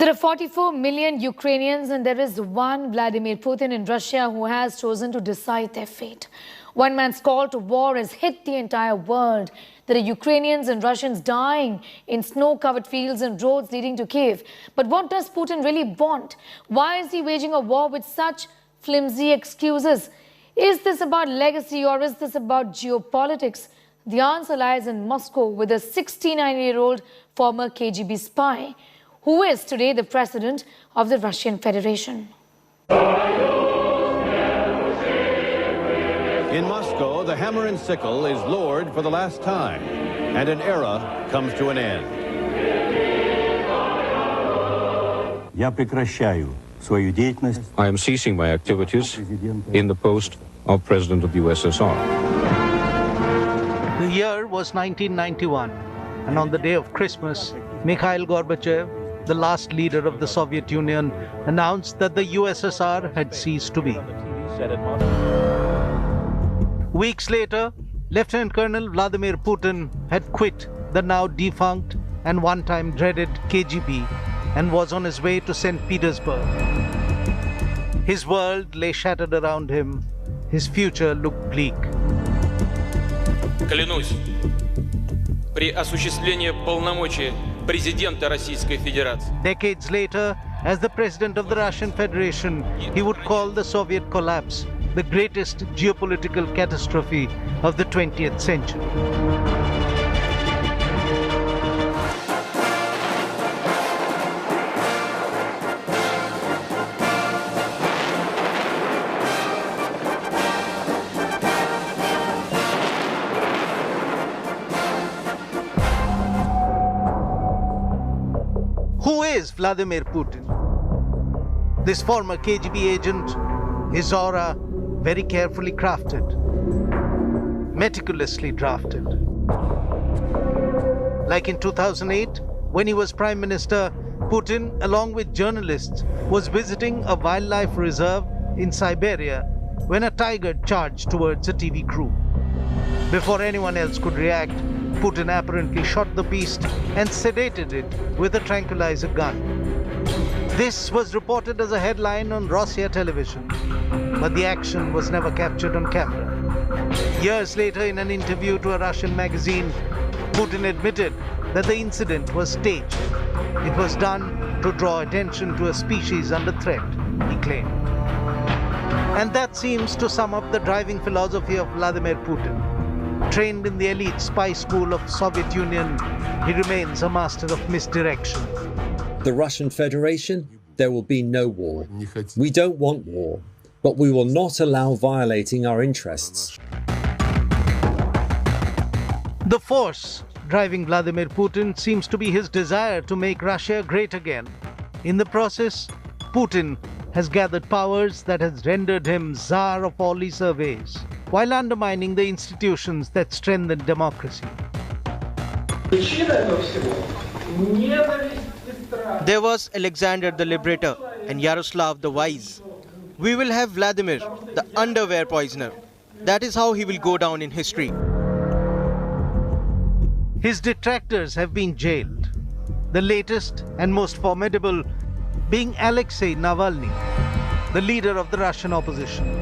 There are 44 million Ukrainians and there is one Vladimir Putin in Russia who has chosen to decide their fate. One man's call to war has hit the entire world. There are Ukrainians and Russians dying in snow-covered fields and roads leading to Kiev. But what does Putin really want? Why is he waging a war with such flimsy excuses? Is this about legacy or is this about geopolitics? The answer lies in Moscow with a 69-year-old former KGB spy who is today the president of the Russian Federation. In Moscow, the hammer and sickle is lowered for the last time, and an era comes to an end. I am ceasing my activities in the post of President of the USSR. The year was 1991, and on the day of Christmas, Mikhail Gorbachev, the last leader of the Soviet Union, announced that the USSR had ceased to be. Weeks later, Lieutenant Colonel Vladimir Putin had quit the now defunct and one-time dreaded KGB and was on his way to St. Petersburg. His world lay shattered around him. His future looked bleak. Клянусь, при осуществлении полномочий президента Российской Федерации. Decades later, as the president of the Russian Federation, he would call the Soviet collapse the greatest geopolitical catastrophe of the 20th century. Who is Vladimir Putin? This former KGB agent, his aura very carefully crafted, meticulously drafted. Like in 2008, when he was Prime Minister, Putin, along with journalists, was visiting a wildlife reserve in Siberia when a tiger charged towards a TV crew. Before anyone else could react, Putin apparently shot the beast and sedated it with a tranquilizer gun. This was reported as a headline on Russia television, but the action was never captured on camera. Years later, in an interview to a Russian magazine, Putin admitted that the incident was staged. It was done to draw attention to a species under threat, he claimed. And that seems to sum up the driving philosophy of Vladimir Putin. Trained in the elite spy school of Soviet Union, he remains a master of misdirection. The Russian Federation, there will be no war. We don't want war, but we will not allow violating our interests. The force driving Vladimir Putin seems to be his desire to make Russia great again. In the process, Putin has gathered powers that has rendered him czar of all he surveys, while undermining the institutions that strengthen democracy. There was Alexander the Liberator and Yaroslav the Wise. We will have Vladimir, the underwear poisoner. That is how he will go down in history. His detractors have been jailed, the latest and most formidable being Alexei Navalny, the leader of the Russian opposition.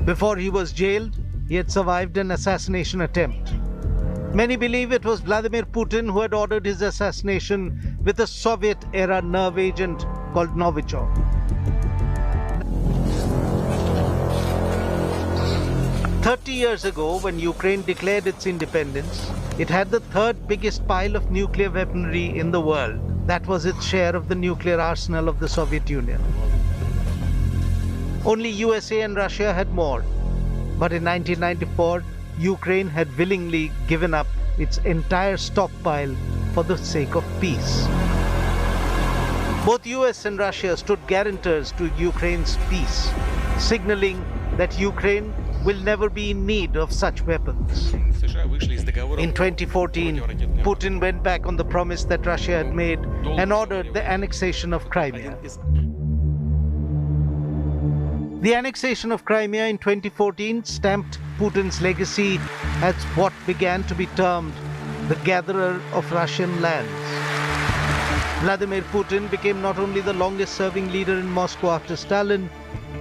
Before he was jailed, he had survived an assassination attempt. Many believe it was Vladimir Putin who had ordered his assassination with a Soviet-era nerve agent called Novichok. "30 years ago, when Ukraine declared its independence, it had the third biggest pile of nuclear weaponry in the world. That was its share of the nuclear arsenal of the Soviet Union. Only USA and Russia had more. But in 1994, Ukraine had willingly given up its entire stockpile for the sake of peace. Both US and Russia stood guarantors to Ukraine's peace, signaling that Ukraine will never be in need of such weapons. In 2014, Putin went back on the promise that Russia had made and ordered the annexation of Crimea. The annexation of Crimea in 2014 stamped Putin's legacy as what began to be termed the gatherer of Russian lands. Vladimir Putin became not only the longest-serving leader in Moscow after Stalin,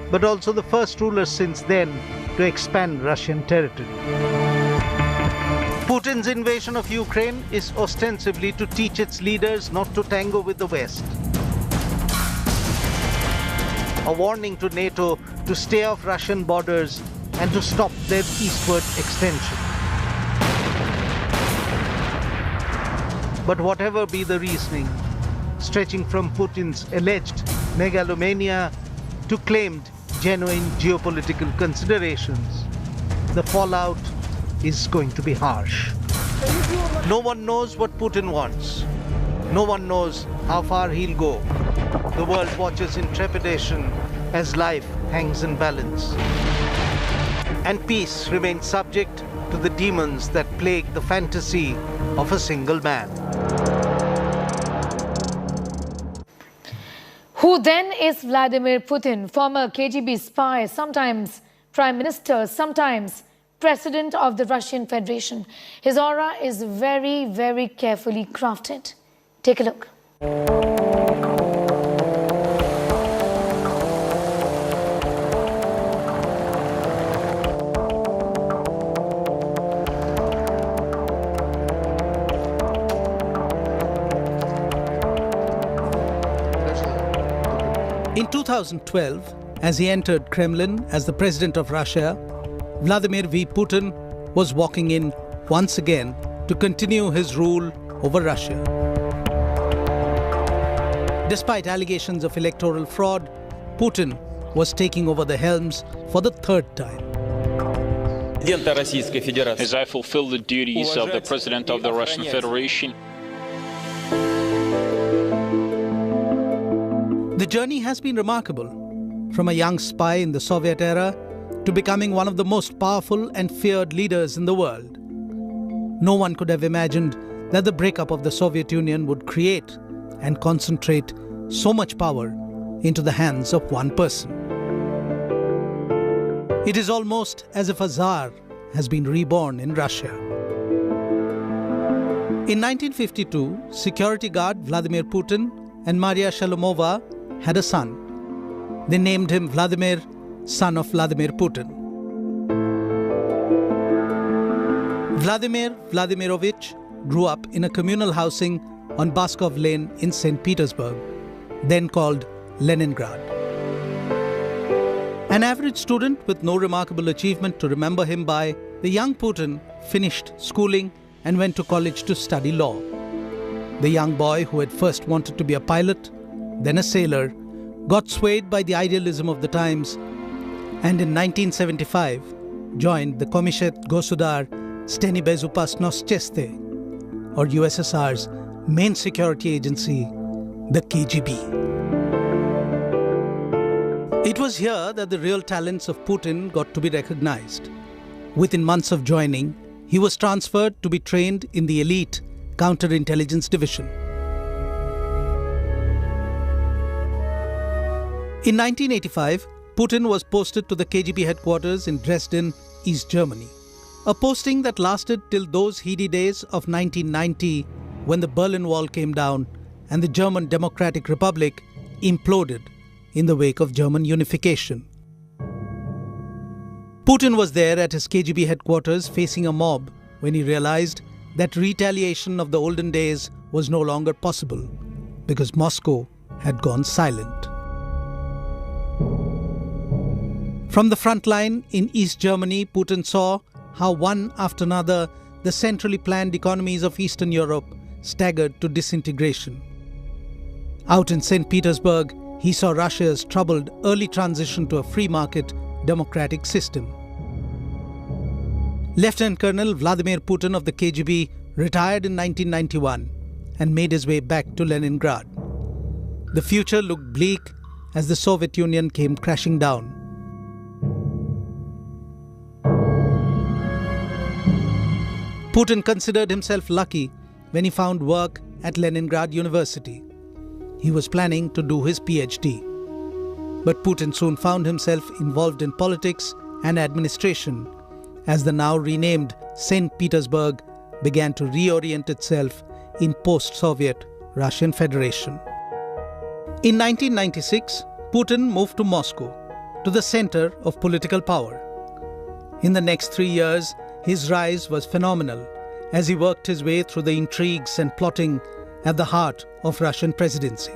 but also the first ruler since then to expand Russian territory. Putin's invasion of Ukraine is ostensibly to teach its leaders not to tango with the West. A warning to NATO to stay off Russian borders and to stop their eastward extension. But whatever be the reasoning, stretching from Putin's alleged megalomania to claimed genuine geopolitical considerations, the fallout is going to be harsh. No one knows what Putin wants. No one knows how far he'll go. The world watches in trepidation as life hangs in balance. And peace remains subject to the demons that plague the fantasy of a single man. Who then is Vladimir Putin? Former KGB spy, sometimes prime minister, sometimes president of the Russian Federation. His aura is very, very carefully crafted. Take a look. In 2012, as he entered Kremlin as the President of Russia, Vladimir V. Putin was walking in once again to continue his rule over Russia. Despite allegations of electoral fraud, Putin was taking over the helms for the third time. As I fulfill the duties of the President of the Russian Federation, the journey has been remarkable, from a young spy in the Soviet era to becoming one of the most powerful and feared leaders in the world. No one could have imagined that the breakup of the Soviet Union would create and concentrate so much power into the hands of one person. It is almost as if a Tsar has been reborn in Russia. In 1952, security guard Vladimir Putin and Maria Shalomova had a son. They named him Vladimir, son of Vladimir Putin. Vladimir Vladimirovich grew up in a communal housing on Baskov Lane in St. Petersburg, then called Leningrad. An average student with no remarkable achievement to remember him by, the young Putin finished schooling and went to college to study law. The young boy who had first wanted to be a pilot, then a sailor, got swayed by the idealism of the times and in 1975 joined the Komishet Gosudar Steni Bezopasnosti, or USSR's main security agency, the KGB. It was here that the real talents of Putin got to be recognized. Within months of joining, he was transferred to be trained in the elite counterintelligence division. In 1985, Putin was posted to the KGB headquarters in Dresden, East Germany. A posting that lasted till those heady days of 1990 when the Berlin Wall came down and the German Democratic Republic imploded in the wake of German unification. Putin was there at his KGB headquarters facing a mob when he realized that retaliation of the olden days was no longer possible because Moscow had gone silent. From the front line in East Germany, Putin saw how one after another the centrally planned economies of Eastern Europe staggered to disintegration. Out in St. Petersburg, he saw Russia's troubled early transition to a free market democratic system. Lieutenant Colonel Vladimir Putin of the KGB retired in 1991 and made his way back to Leningrad. The future looked bleak as the Soviet Union came crashing down. Putin considered himself lucky when he found work at Leningrad University. He was planning to do his PhD. But Putin soon found himself involved in politics and administration as the now renamed St. Petersburg began to reorient itself in post-Soviet Russian Federation. In 1996, Putin moved to Moscow, to the center of political power. In the next 3 years, his rise was phenomenal as he worked his way through the intrigues and plotting at the heart of Russian presidency.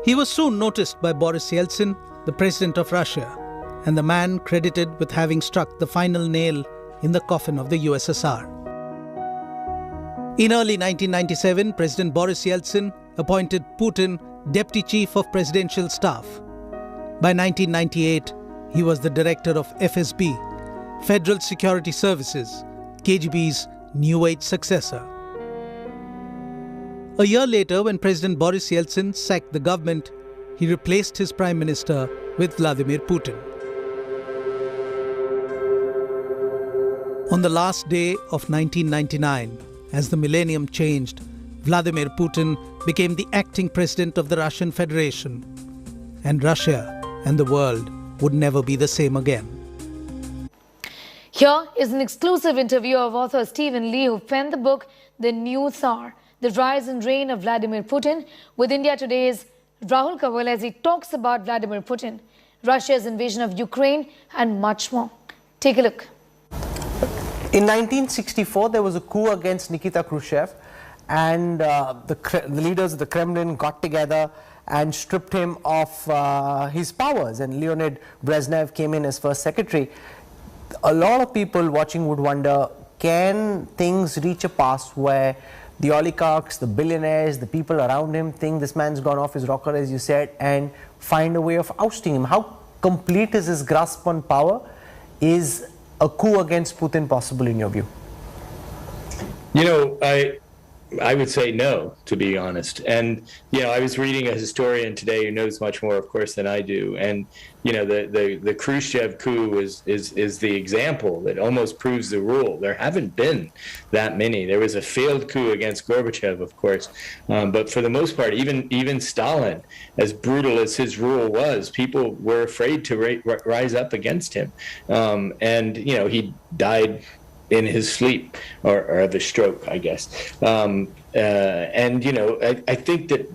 He was soon noticed by Boris Yeltsin, the president of Russia, and the man credited with having struck the final nail in the coffin of the USSR. In early 1997, President Boris Yeltsin appointed Putin Deputy Chief of Presidential Staff. By 1998, he was the director of FSB, Federal Security Services, KGB's new age successor. A year later, when President Boris Yeltsin sacked the government, he replaced his prime minister with Vladimir Putin. On the last day of 1999, as the millennium changed, Vladimir Putin became the acting president of the Russian Federation, and Russia and the world would never be the same again. Here is an exclusive interview of author Stephen Lee, who penned the book The New Tsar, The Rise and Reign of Vladimir Putin, with India Today's Rahul Kawal as he talks about Vladimir Putin, Russia's invasion of Ukraine and much more. Take a look. In 1964, there was a coup against Nikita Khrushchev, and the leaders of the Kremlin got together and stripped him of his powers, and Leonid Brezhnev came in as first secretary. A lot of people watching would wonder, can things reach a pass where the oligarchs, the billionaires, the people around him think this man's gone off his rocker, as you said, and find a way of ousting him? How complete is his grasp on power? Is a coup against Putin possible in your view? You know, I would say no, to be honest. And, you know, I was reading a historian today who knows much more, of course, than I do. And, you know, the Khrushchev coup is the example that almost proves the rule. There haven't been that many. There was a failed coup against Gorbachev, of course. But for the most part, even Stalin, as brutal as his rule was, people were afraid to rise up against him. And, you know, he died in his sleep, or of a stroke, I guess. And, you know, I think that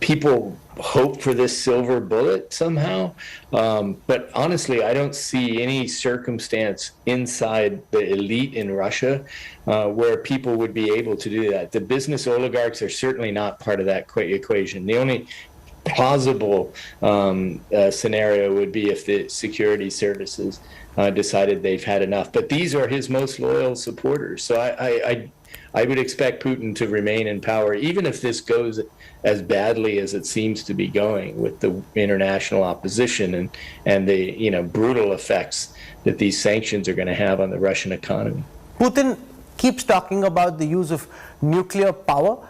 people hope for this silver bullet somehow. But honestly, I don't see any circumstance inside the elite in Russia where people would be able to do that. The business oligarchs are certainly not part of that equation. The only plausible scenario would be if the security services decided they've had enough. But these are his most loyal supporters. So I would expect Putin to remain in power, even if this goes as badly as it seems to be going with the international opposition and the, you know, brutal effects that these sanctions are going to have on the Russian economy. Putin keeps talking about the use of nuclear power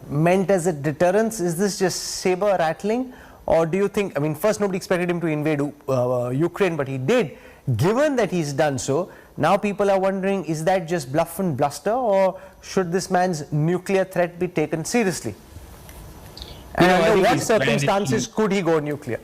meant as a deterrence. Is this just saber rattling? Or do you think, I mean, first nobody expected him to invade Ukraine, but he did. Given that he's done so, now people are wondering, is that just bluff and bluster, or should this man's nuclear threat be taken seriously? And under what circumstances could he go nuclear?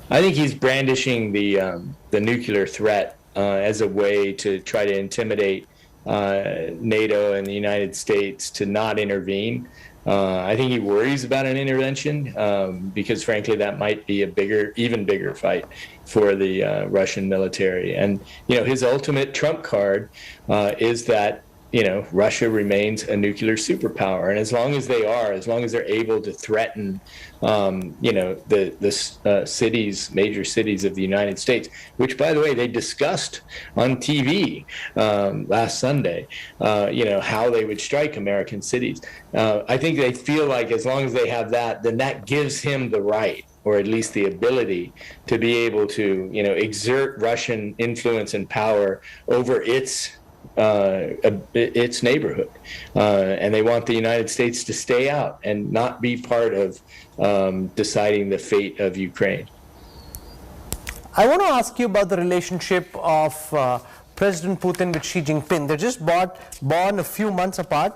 I think he's brandishing the nuclear threat as a way to try to intimidate NATO and the United States to not intervene. I think he worries about an intervention because, frankly, that might be a even bigger fight for the Russian military. And, you know, his ultimate trump card is that, you know, Russia remains a nuclear superpower. And as long as they're able to threaten, you know, the cities, major cities of the United States, which, by the way, they discussed on TV last Sunday, you know, how they would strike American cities. I think they feel like as long as they have that, then that gives him the right, or at least the ability, to be able to, you know, exert Russian influence and power over its neighborhood, and they want the United States to stay out and not be part of deciding the fate of Ukraine. I want to ask you about the relationship of President Putin with Xi Jinping. They're just born a few months apart.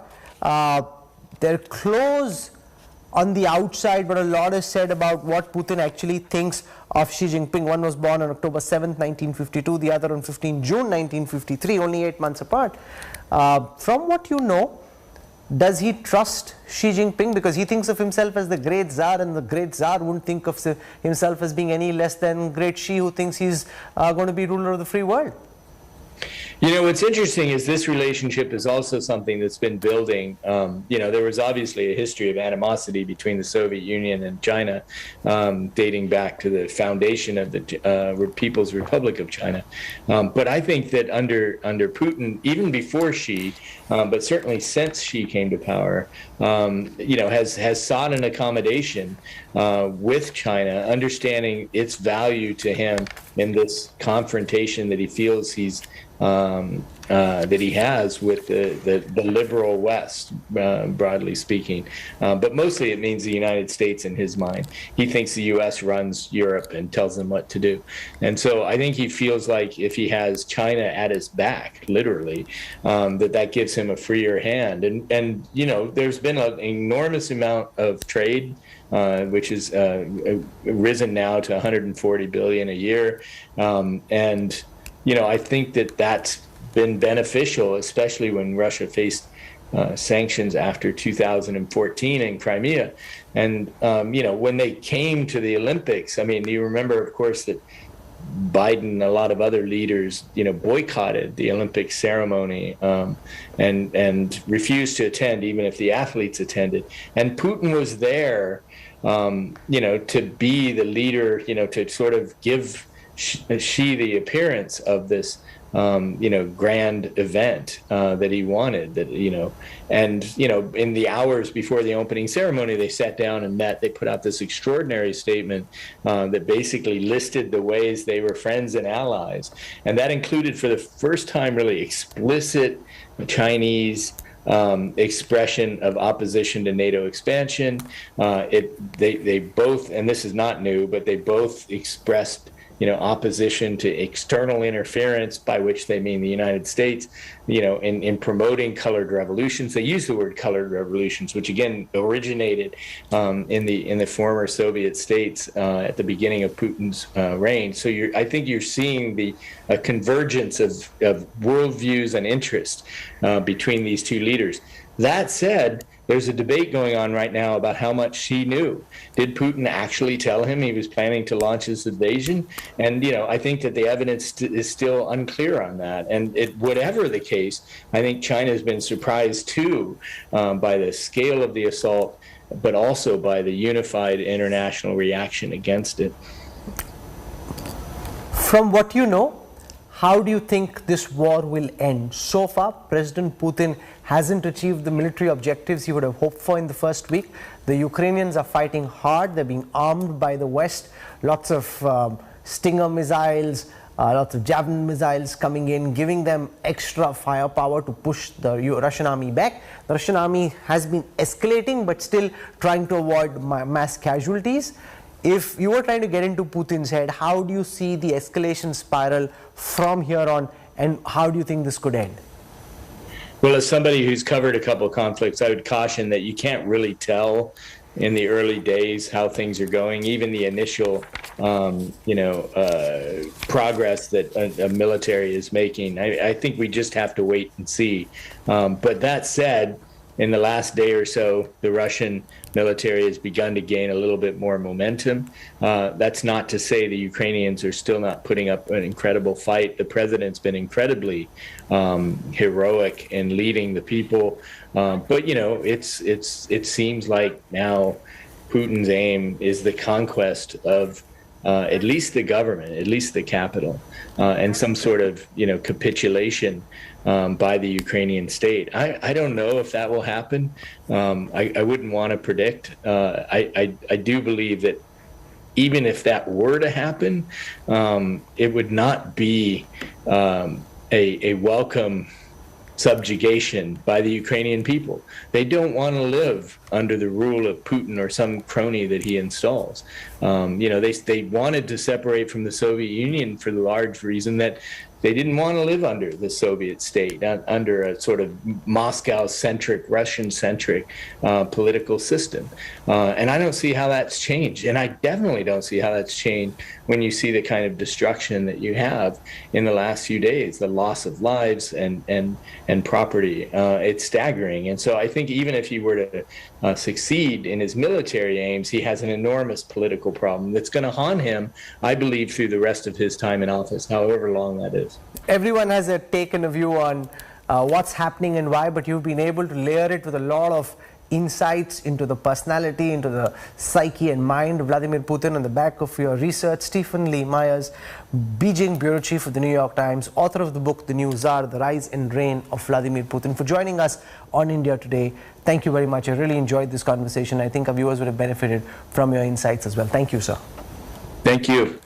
They're close on the outside, but a lot is said about what Putin actually thinks of Xi Jinping. One was born on October 7th, 1952, the other on 15 June 1953, only 8 months apart. From what you know, Does he trust Xi Jinping? Because he thinks of himself as the great Tsar, and the great Tsar wouldn't think of himself as being any less than great Xi, who thinks he's going to be ruler of the free world. You know, what's interesting is this relationship is also something that's been building. You know, there was obviously a history of animosity between the Soviet Union and China, dating back to the foundation of the People's Republic of China. But I think that under Putin, even before Xi, but certainly since Xi came to power, you know, has sought an accommodation with China, understanding its value to him in this confrontation that he feels that he has with the liberal West, broadly speaking. But mostly it means the United States in his mind. He thinks the U.S. runs Europe and tells them what to do. And so I think he feels like if he has China at his back, literally, that gives him a freer hand. And you know, there's been an enormous amount of trade, which is risen now to 140 billion a year. And you know, I think that that's been beneficial, especially when Russia faced sanctions after 2014 in Crimea. And, you know, when they came to the Olympics, I mean, you remember, of course, that Biden and a lot of other leaders, you know, boycotted the Olympic ceremony and refused to attend, even if the athletes attended. And Putin was there, you know, to be the leader, you know, to sort of give Xi the appearance of this, you know, grand event that he wanted, that, you know, and, you know, in the hours before the opening ceremony, they sat down and met. They put out this extraordinary statement that basically listed the ways they were friends and allies. And that included, for the first time, really explicit Chinese expression of opposition to NATO expansion. They both, and this is not new, but they both expressed, you know, opposition to external interference, by which they mean the United States, you know, in promoting colored revolutions. They use the word colored revolutions, which again originated in the former Soviet states at the beginning of Putin's reign. So I think you're seeing a convergence of worldviews and interests between these two leaders. That said, there's a debate going on right now about how much Xi knew. Did Putin actually tell him he was planning to launch his invasion? And, you know, I think that the evidence is still unclear on that. And whatever the case, I think China has been surprised too by the scale of the assault, but also by the unified international reaction against it. From what you know, how do you think this war will end? So far, President Putin hasn't achieved the military objectives he would have hoped for in the first week. The Ukrainians are fighting hard. They're being armed by the West. Lots of Stinger missiles, lots of Javelin missiles coming in, giving them extra firepower to push the Russian army back. The Russian army has been escalating, but still trying to avoid mass casualties. If you were trying to get into Putin's head, how do you see the escalation spiral from here on, and how do you think this could end? Well, as somebody who's covered a couple of conflicts, I would caution that you can't really tell in the early days how things are going. Even the initial, you know, progress that a military is making, I think we just have to wait and see. But that said, in the last day or so, the Russian military has begun to gain a little bit more momentum. That's not to say the Ukrainians are still not putting up an incredible fight. The president's been incredibly heroic in leading the people. But, you know, it seems like now Putin's aim is the conquest of at least the government, at least the capital, and some sort of, you know, capitulation by the Ukrainian state. I don't know if that will happen. I wouldn't want to predict. I do believe that even if that were to happen, it would not be a welcome subjugation by the Ukrainian people. They don't want to live under the rule of Putin or some crony that he installs. You know, they wanted to separate from the Soviet Union for the large reason that They didn't want to live under the Soviet state, under a sort of Moscow-centric, Russian-centric political system. And I don't see how that's changed. And I definitely don't see how that's changed when you see the kind of destruction that you have in the last few days, the loss of lives and property. It's staggering. And so I think even if he were to succeed in his military aims, he has an enormous political problem that's going to haunt him, I believe, through the rest of his time in office, however long that is. Everyone has a take and a view on what's happening and why, but you've been able to layer it with a lot of insights into the personality, into the psyche and mind of Vladimir Putin on the back of your research. Stephen Lee Myers, Beijing Bureau Chief of the New York Times, author of the book The New Tsar, The Rise and Reign of Vladimir Putin, for joining us on India Today. Thank you very much. I really enjoyed this conversation. I think our viewers would have benefited from your insights as well. Thank you, sir. Thank you.